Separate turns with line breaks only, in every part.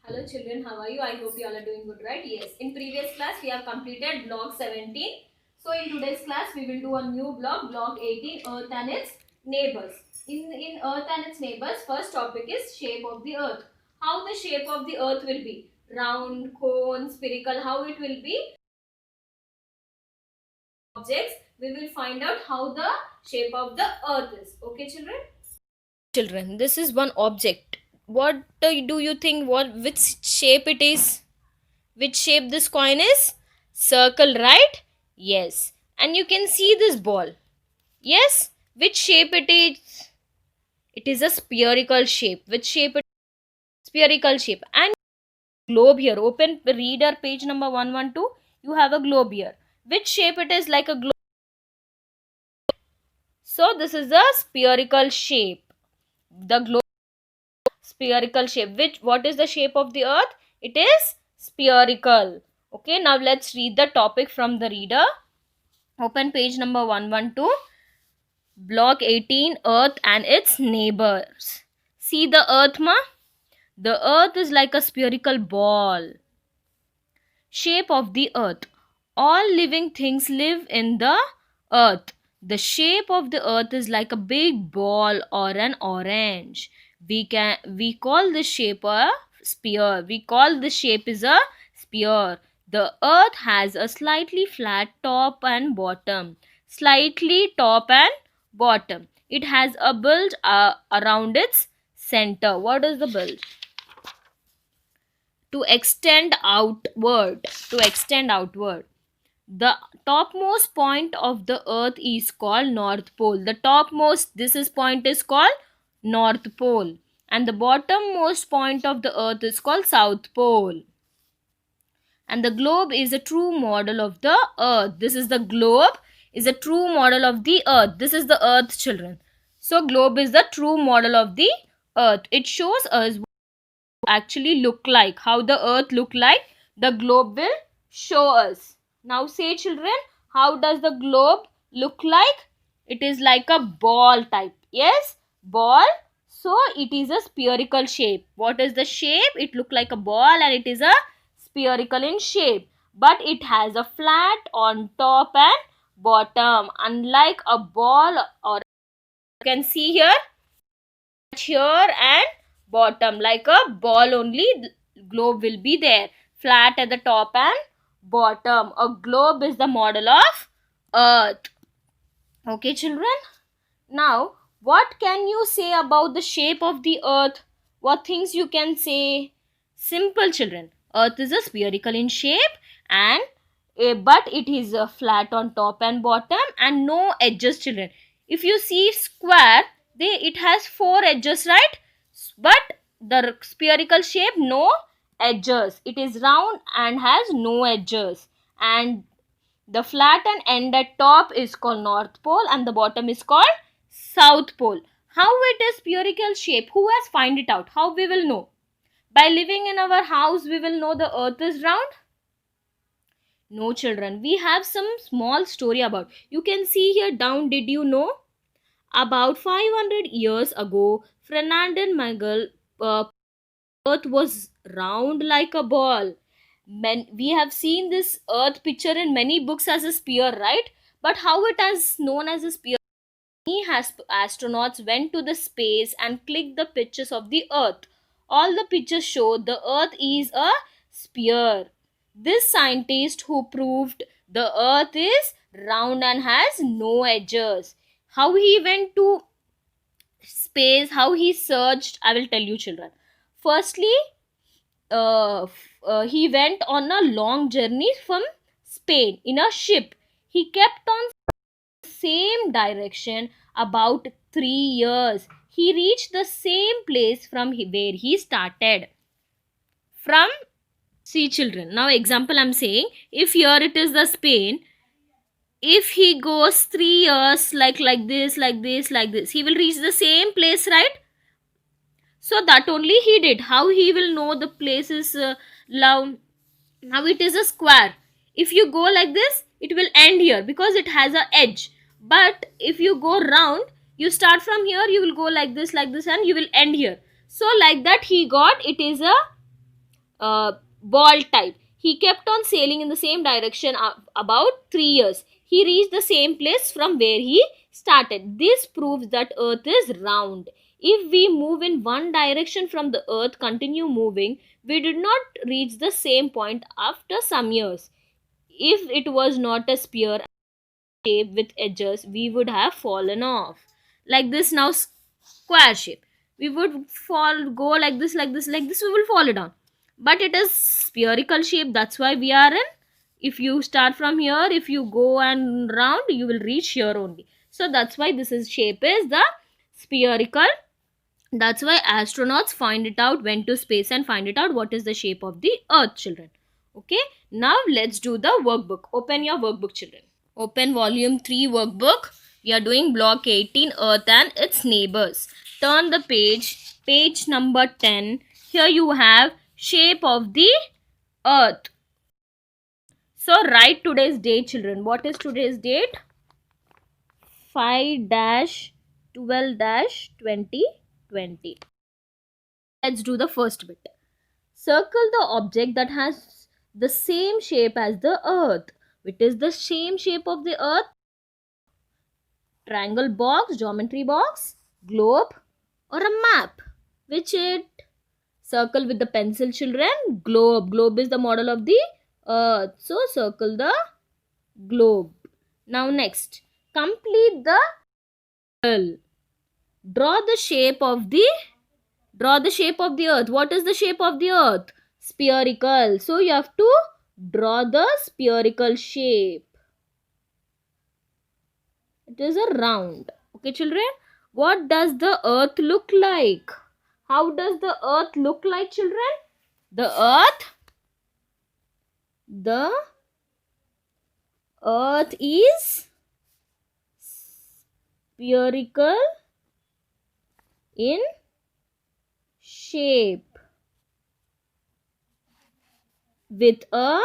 Hello children, how are you? I hope you all are doing good, right? Yes. In previous class, we have completed block 17. So in today's class, we will do a new block 18, Earth and its neighbors. In Earth and its neighbors, first topic is shape of the Earth. How the shape of the Earth will be. Round, cone, spherical, how it will be. Objects, we will find out how the shape of the Earth is. Okay children? Children, this is one object. What do you think? Which shape it is? Which shape this coin is? Circle, right? Yes. And you can see this ball. Yes. Which shape it is? It is a spherical shape. Which shape it is? Spherical shape. And globe here. Open reader page number 112. You have a globe here. Which shape it is like a globe? So this is a spherical shape. The globe spherical shape. What is the shape of the earth? It is spherical. Okay, now let's read the topic from the reader. Open page number 112. Block 18, Earth and its neighbors. See the earth, ma? The earth is like a spherical ball. Shape of the earth. All living things live in the earth. The shape of the earth is like a big ball or an orange. We call this shape a sphere. We call this shape is a sphere. The earth has a slightly flat top and bottom. Slightly top and bottom. It has a bulge around its center. What is the bulge? To extend outward. The topmost point of the earth is called North Pole. The topmost point is called North Pole, and the bottommost point of the earth is called South Pole. And the globe is a true model of the earth. This is the globe, is a true model of the earth. This is the earth, children. So globe is the true model of the earth. It shows us actually look like, how the earth look like. The globe will show us. Now say children, how does the globe look like? It is like a ball type. Yes, ball. So it is a spherical shape. What is the shape? It look like a ball and it is a spherical in shape, but it has a flat on top and bottom, unlike a ball. Or you can see here and bottom, like a ball only. The globe will be there, flat at the top and bottom. A globe is the model of earth. Okay children, now what can you say about the shape of the earth? What things you can say? Simple children, earth is a spherical in shape, and but it is flat on top and bottom and no edges. Children, if you see square, it has 4 edges, right? But the spherical shape, no edges. It is round and has no edges, and the flattened end at top is called North Pole and the bottom is called South Pole. How it is spherical shape? Who has find it out? How we will know? By living in our house, we will know the earth is round? No children. We have some small story about. You can see here down. Did you know? About 500 years ago, Fernand Magellan, earth was round like a ball. We have seen this earth picture in many books as a sphere, right? But how it is known as a sphere? Many astronauts went to the space and clicked the pictures of the earth. All the pictures show the earth is a sphere. This scientist who proved the earth is round and has no edges. How he went to space, how he searched, I will tell you children. Firstly, he went on a long journey from Spain in a ship. He kept on same direction about 3 years. He reached the same place from where he started. From, see children, now example I'm saying, if here it is the Spain, if he goes 3 years like this, he will reach the same place, right? So that only he did. How he will know the place is now it is a square. If you go like this, it will end here because it has a edge. But if you go round, you start from here, you will go like this, and you will end here. So like that he got, it is a ball type. He kept on sailing in the same direction about 3 years. He reached the same place from where he started. This proves that earth is round. If we move in one direction from the earth, continue moving, we did not reach the same point after some years. If it was not a sphere shape with edges, we would have fallen off. Like this now, square shape. We would go like this, like this, like this, we will fall down. But it is spherical shape, that's why we are in. If you start from here, if you go and round, you will reach here only. So that's why this is shape is the spherical. That's why astronauts find it out, went to space and find it out what is the shape of the earth, children. Okay, now let's do the workbook. Open your workbook, children. Open volume 3 workbook. We are doing block 18, earth and its neighbors. Turn the page number 10. Here you have shape of the earth. So write today's date, children. What is today's date? 5-12-2020. Let's do the first bit. Circle the object that has the same shape as the earth. Which is the same shape of the earth? Triangle box, geometry box, globe, or a map? Which it? Circle with the pencil, children. Globe. Globe is the model of the earth. So circle the globe. Now next, complete the circle. Draw the shape of the earth. What is the shape of the earth? Spherical. So you have to draw the spherical shape. It is a round. Okay, children. What does the earth look like? How does the earth look like, children? The earth is spherical in shape with a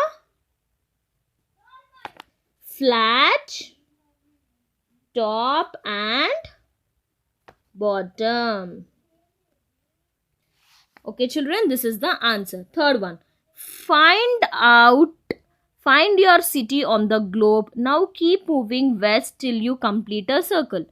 flat top and bottom. Okay, children, this is the answer. Third one. Find your city on the globe. Now keep moving west till you complete a circle.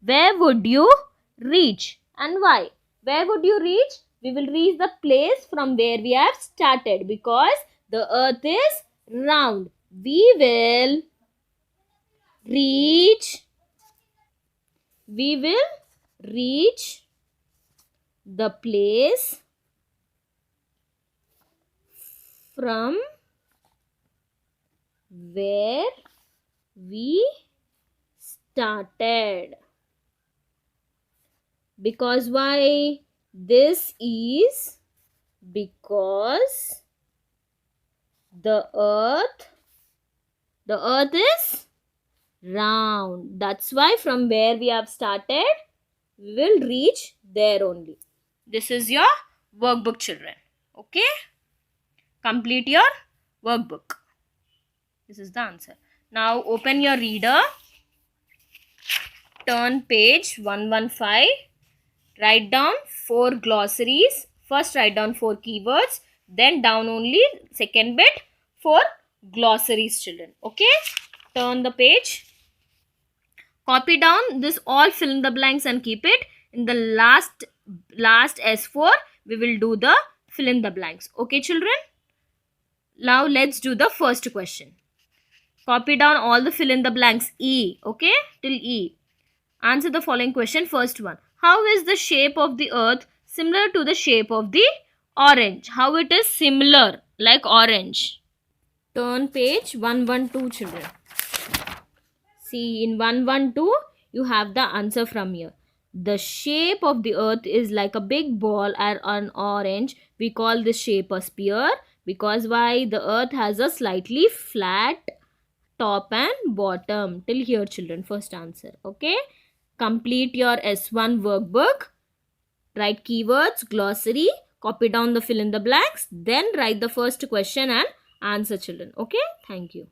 Where would you reach and why? Where would you reach? We will reach the place from where we have started because the earth is round. We will reach the place from where we started. Because why? This is because the earth is round. That's why from where we have started, we will reach there only. This is your workbook, children. Okay? Complete your workbook. This is the answer. Now open your reader. Turn page 115. Write down 4 glossaries. First write down 4 keywords. Then down only second bit 4 glossaries, children. Okay? Turn the page. Copy down this all, fill in the blanks and keep it. In the last S4, we will do the fill in the blanks. Okay, children? Now let's do the first question. Copy down all the fill in the blanks E. Okay? Till E. Answer the following question. First one. How is the shape of the earth similar to the shape of the orange? How it is similar like orange? Turn page 112, children. See, in 112, you have the answer from here. The shape of the earth is like a big ball or an orange. We call this shape a sphere because why? The earth has a slightly flat top and bottom. Till here, children, first answer. Okay? Complete your S1 workbook. Write keywords, glossary, copy down the fill in the blanks, then write the first question and answer, children. Okay? Thank you.